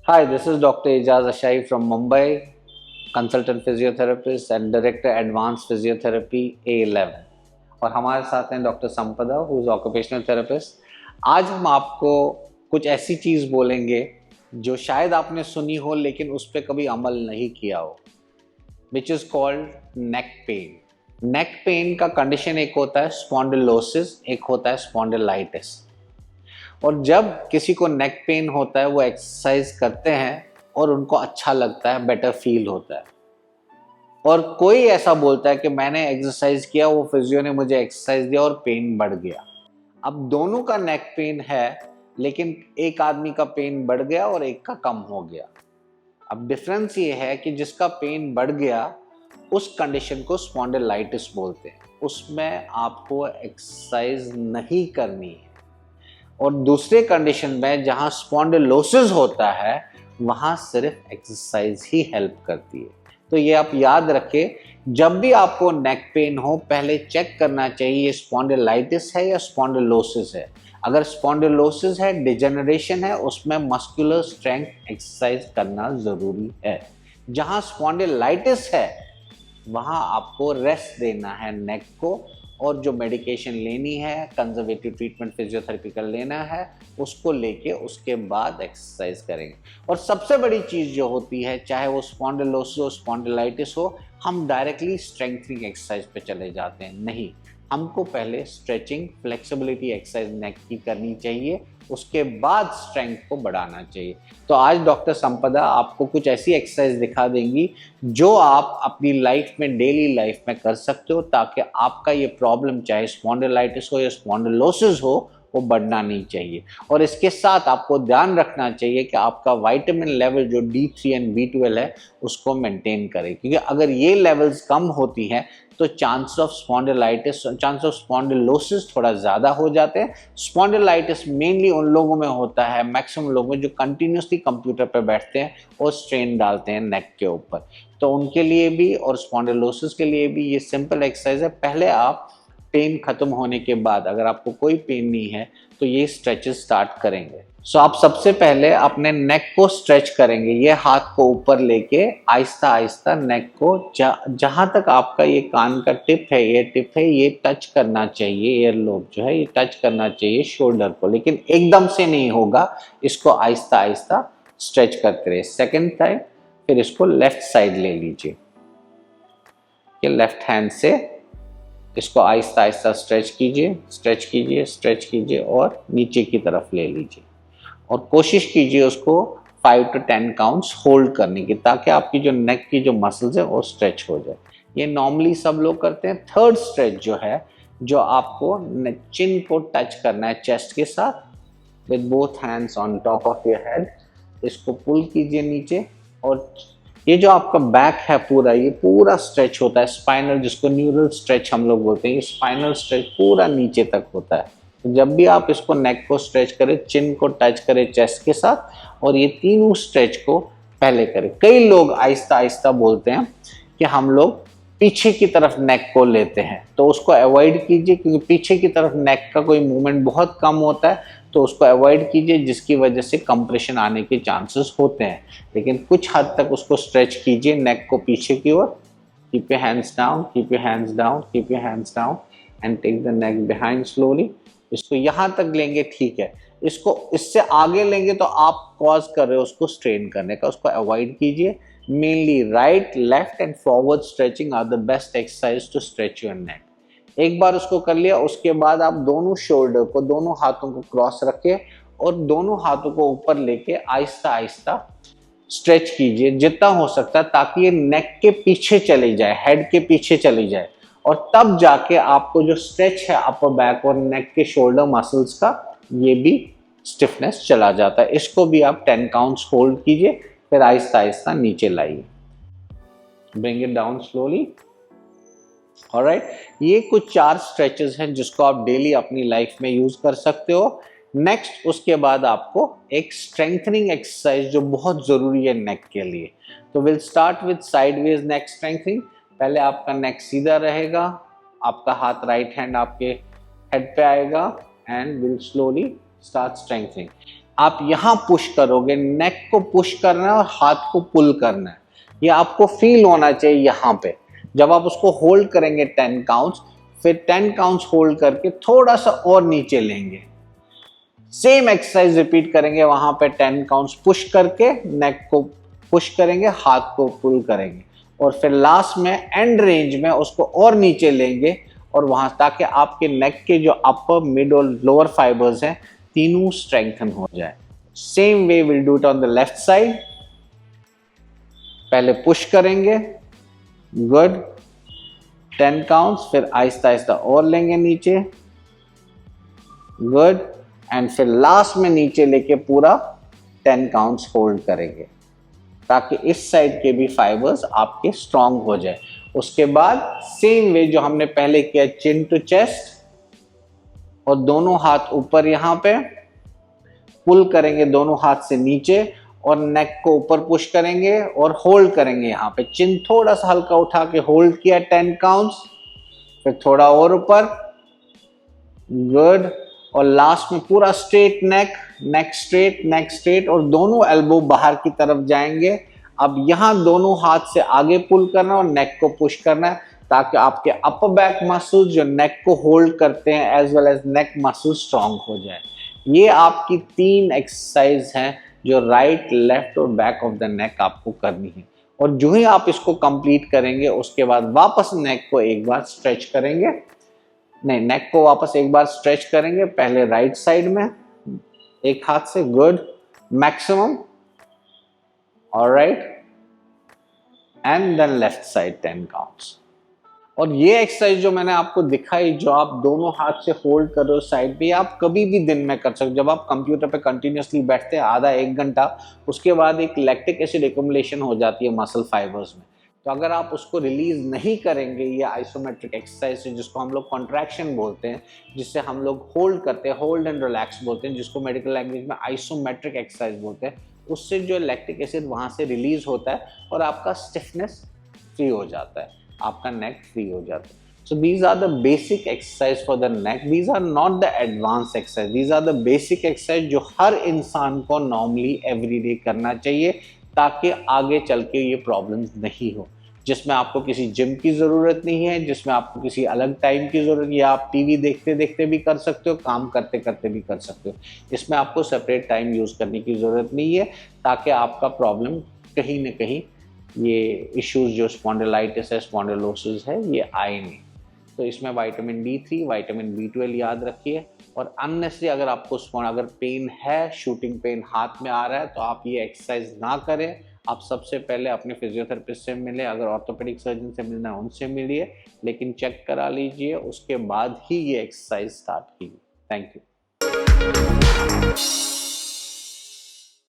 Hi, this is Dr. Ijaz Ashai from Mumbai, consultant physiotherapist and director advanced physiotherapy A11 और हमारे साथ हैं doctor संपदा who is occupational therapist. आज हम आपको कुछ ऐसी चीज़ बोलेंगे जो शायद आपने सुनी हो लेकिन उस पर कभी अमल नहीं किया हो, which is called neck pain. Neck pain का कंडीशन एक होता है स्पॉन्डिलोसिस, एक होता है स्पॉन्डिलाइटिस। और जब किसी को नेक पेन होता है वो एक्सरसाइज करते हैं और उनको अच्छा लगता है, बेटर फील होता है। और कोई ऐसा बोलता है कि मैंने एक्सरसाइज किया, वो फिजियो ने मुझे एक्सरसाइज दिया और पेन बढ़ गया। अब दोनों का नेक पेन है, लेकिन एक आदमी का पेन बढ़ गया और एक का कम हो गया। अब डिफरेंस ये है कि जिसका पेन बढ़ गया उस कंडीशन को स्पॉन्डिलाइटिस बोलते हैं, उसमें आपको एक्सरसाइज नहीं करनी है। और दूसरे कंडीशन में जहां स्पॉन्डिलोसिस होता है वहां सिर्फ एक्सरसाइज ही हेल्प करती है। तो ये आप याद रखें, जब भी आपको नेक पेन हो पहले चेक करना चाहिए ये स्पॉन्डिलाइटिस है या स्पॉन्डिलोसिस है। अगर स्पॉन्डिलोसिस है, डिजेनरेशन है, उसमें मस्कुलर स्ट्रेंथ एक्सरसाइज करना जरूरी है। जहां स्पॉन्डिलाइटिस है वहां आपको रेस्ट देना है नेक को, और जो मेडिकेशन लेनी है, कंजर्वेटिव ट्रीटमेंट फिजियोथेरेपी का लेना है, उसको लेके उसके बाद एक्सरसाइज करेंगे। और सबसे बड़ी चीज़ जो होती है, चाहे वो स्पॉन्डिलोसिस हो, स्पॉन्डिलाइटिस हो, हम डायरेक्टली स्ट्रेंथनिंग एक्सरसाइज पे चले जाते हैं। नहीं, हमको पहले स्ट्रेचिंग, फ्लेक्सिबिलिटी एक्सरसाइज नेक की करनी चाहिए, उसके बाद स्ट्रेंथ को बढ़ाना चाहिए। तो आज डॉक्टर संपदा आपको कुछ ऐसी एक्सरसाइज दिखा देंगी जो आप अपनी लाइफ में, डेली लाइफ में कर सकते हो, ताकि आपका ये प्रॉब्लम, चाहे स्पॉन्डिलाइटिस हो या स्पॉन्डिलोसिस हो, वो बढ़ना नहीं चाहिए। और इसके साथ आपको ध्यान रखना चाहिए कि आपका विटामिन लेवल जो D3 एंड B12 है उसको मेंटेन करें, क्योंकि अगर ये लेवल्स कम होती हैं तो chance of spondylitis, chance of spondylosis थोड़ा ज़्यादा हो जाते हैं। स्पॉन्डिलाइटिस मेनली उन लोगों में होता है, मैक्सिमम लोगों में, जो कंटिन्यूसली कंप्यूटर पर बैठते हैं और स्ट्रेन डालते हैं नेक के ऊपर। तो उनके लिए भी और स्पॉन्डिलोसिस के लिए भी ये सिंपल एक्सरसाइज है। पहले आप पेन खत्म होने के बाद, अगर आपको कोई पेन नहीं है, तो ये स्ट्रेचेस स्टार्ट करेंगे। सो आप सबसे पहले अपने नेक को स्ट्रेच करेंगे, ये हाथ को ऊपर लेके आहिस्ता आहिस्ता नेक को जहां तक आपका ये कान का टिप है, ये टिप है, ये टच करना चाहिए, ईयर लोब जो है ये टच करना चाहिए शोल्डर को, लेकिन एकदम से नहीं होगा। इसको आहिस्ता आहिस्ता स्ट्रेच करते रहे। सेकेंड टाइम फिर इसको लेफ्ट साइड ले लीजिए, ये लेफ्ट हैंड से इसको आहिस्ता आहिस्ता स्ट्रेच कीजिए, स्ट्रेच कीजिए, स्ट्रेच कीजिए और नीचे की तरफ ले लीजिए। और कोशिश कीजिए उसको 5 to 10 काउंट्स होल्ड करने की, ताकि आपकी जो नेक की जो मसल्स है वो स्ट्रेच हो जाए। ये नॉर्मली सब लोग करते हैं। थर्ड स्ट्रेच जो है, जो आपको चिन को टच करना है चेस्ट के साथ, with both hands on top of your head. इसको पुल कीजिए नीचे, और ये जो आपका बैक है पूरा, ये पूरा स्ट्रेच होता है। स्पाइनल, जिसको न्यूरल स्ट्रेच हम लोग बोलते हैं, ये स्पाइनल स्ट्रेच पूरा नीचे तक होता है। तो जब भी आप इसको नेक को स्ट्रेच करें, चिन को टच करें चेस्ट के साथ, और ये तीनों स्ट्रेच को पहले करें। कई लोग आहिस्ता आहिस्ता बोलते हैं कि हम लोग पीछे की तरफ नेक को लेते हैं, तो उसको अवॉइड कीजिए, क्योंकि पीछे की तरफ नेक का कोई मूवमेंट बहुत कम होता है, तो उसको अवॉइड कीजिए, जिसकी वजह से कंप्रेशन आने के चांसेस होते हैं। लेकिन कुछ हद तक उसको स्ट्रेच कीजिए नेक को पीछे की ओर। Keep your hands down, keep your hands down, keep your hands down and take the neck behind slowly. इसको यहाँ तक लेंगे, ठीक है। इसको इससे आगे लेंगे तो आप कॉज कर रहे हो उसको स्ट्रेन करने का, उसको अवॉइड कीजिए। Mainly right, left and forward stretching are the best exercise to stretch your neck. एक बार उसको कर लिया, उसके बाद आप दोनों शोल्डर को, दोनों हाथों को क्रॉस रखें और दोनों हाथों को ऊपर लेके आहिस्ता आहिस्ता स्ट्रेच कीजिए जितना हो सकता है, ताकि ये नेक के पीछे चली जाए, हेड के पीछे चली जाए। और तब जाके आपको जो स्ट्रेच है अपर बैक और नेक के शोल्डर मसल्स का, ये भी स्टिफनेस चला जाता है। इसको भी आप 10 काउंट्स होल्ड कीजिए, फिर आहिस्ता आहिस्ता नीचे लाइए। Bring it down slowly. Alright, ये कुछ 4 स्ट्रेचेस हैं जिसको आप डेली अपनी लाइफ में यूज कर सकते हो। नेक्स्ट, उसके बाद आपको एक स्ट्रेंथनिंग एक्सरसाइज जो बहुत जरूरी है नेक के लिए। तो will start with sideways neck strengthening. पहले आपका नेक सीधा रहेगा, आपका हाथ, राइट हैंड आपके हेड पे आएगा, and will slowly start strengthening. आप यहाँ पुश करोगे, नेक को पुश करना है और हाथ को पुल करना है। ये आपको फील होना चाहिए यहाँ पे। जब आप उसको होल्ड करेंगे 10 काउंट्स, फिर 10 काउंट्स होल्ड करके थोड़ा सा और नीचे लेंगे। सेम एक्सरसाइज रिपीट करेंगे, वहां पे 10 काउंट्स पुश करके नेक को पुश करेंगे, हाथ को पुल करेंगे और फिर लास्ट में एंड रेंज में उसको और नीचे लेंगे और वहां, ताकि आपके नेक के जो अपर, मिड और लोअर फाइबर्स हैं तीनों स्ट्रेंथन हो जाए। Same way will do it on the left side. पहले पुश करेंगे, गुड, 10 काउंट्स, फिर आहिस्ता आहिस्ता और लेंगे नीचे, गुड, एंड फिर लास्ट में नीचे लेके पूरा 10 काउंट्स होल्ड करेंगे ताकि इस साइड के भी फाइबर्स आपके स्ट्रांग हो जाए। उसके बाद सेम वे जो हमने पहले किया, चिन टू चेस्ट और दोनों हाथ ऊपर, यहां पे पुल करेंगे दोनों हाथ से नीचे और नेक को ऊपर पुश करेंगे और होल्ड करेंगे। यहाँ पे चिन थोड़ा सा हल्का उठा के होल्ड किया 10 काउंट्स, फिर थोड़ा और ऊपर, गुड, और लास्ट में पूरा स्ट्रेट नेक, नेक स्ट्रेट, नेक स्ट्रेट और दोनों एल्बो बाहर की तरफ जाएंगे। अब यहाँ दोनों हाथ से आगे पुल करना और नेक को पुश करना है ताकि आपके अपर बैक मसल्स जो नेक को होल्ड करते हैं एज वेल एज नेक मसल स्ट्रांग हो जाए। ये आपकी 3 एक्सरसाइज हैं जो राइट, लेफ्ट और बैक ऑफ द नेक आपको करनी है। और जो ही आप इसको कंप्लीट करेंगे उसके बाद वापस नेक को एक बार स्ट्रेच करेंगे, नहीं, नेक को वापस एक बार स्ट्रेच करेंगे, पहले राइट साइड में एक हाथ से, good, maximum, alright, and then left side 10 counts. और ये एक्सरसाइज जो मैंने आपको दिखाई, जो आप दोनों हाथ से होल्ड कर रहे हो साइड पे, आप कभी भी दिन में कर सकते हो। जब आप कंप्यूटर पे कंटिन्यूअसली बैठते हैं आधा 1 घंटा, उसके बाद एक लैक्टिक एसिड एक्युमुलेशन हो जाती है मसल फाइबर्स में। तो अगर आप उसको रिलीज नहीं करेंगे, ये आइसोमेट्रिक एक्सरसाइज है जिसको हम लोग कॉन्ट्रैक्शन बोलते हैं, जिससे हम लोग होल्ड करते हैं, होल्ड एंड रिलैक्स बोलते हैं, जिसको मेडिकल लैंग्वेज में आइसोमेट्रिक एक्सरसाइज बोलते हैं, उससे जो लैक्टिक एसिड वहाँ से रिलीज होता है और आपका स्टिफनेस फ्री हो जाता है, आपका नेक फ्री हो जाता है। So these are the basic exercise for the neck. These are not the advanced exercise. These are the basic exercise जो हर इंसान को normally every day करना चाहिए ताकि आगे चल के ये प्रॉब्लम्स नहीं हो, जिसमें आपको किसी जिम की ज़रूरत नहीं है, जिसमें आपको किसी अलग टाइम की ज़रूरत, या आप टीवी देखते देखते भी कर सकते हो, काम करते करते भी कर सकते हो। इसमें आपको सेपरेट टाइम यूज़ करने की ज़रूरत नहीं है ताकि आपका प्रॉब्लम कहीं ना कहीं, ये इश्यूज जो स्पॉन्डिलाइटिस है, स्पॉन्डिलोसिस है, ये आए नहीं। तो इसमें विटामिन D3, विटामिन B12 याद रखिए। और अननेसेसरी अगर आपको अगर पेन है, शूटिंग पेन हाथ में आ रहा है, तो आप ये एक्सरसाइज ना करें। आप सबसे पहले अपने फिजियोथेरेपिस्ट से मिलें, अगर ऑर्थोपेडिक सर्जन से मिलना है उनसे मिलिए, लेकिन चेक करा लीजिए, उसके बाद ही ये एक्सरसाइज स्टार्ट कीजिए। Thank you.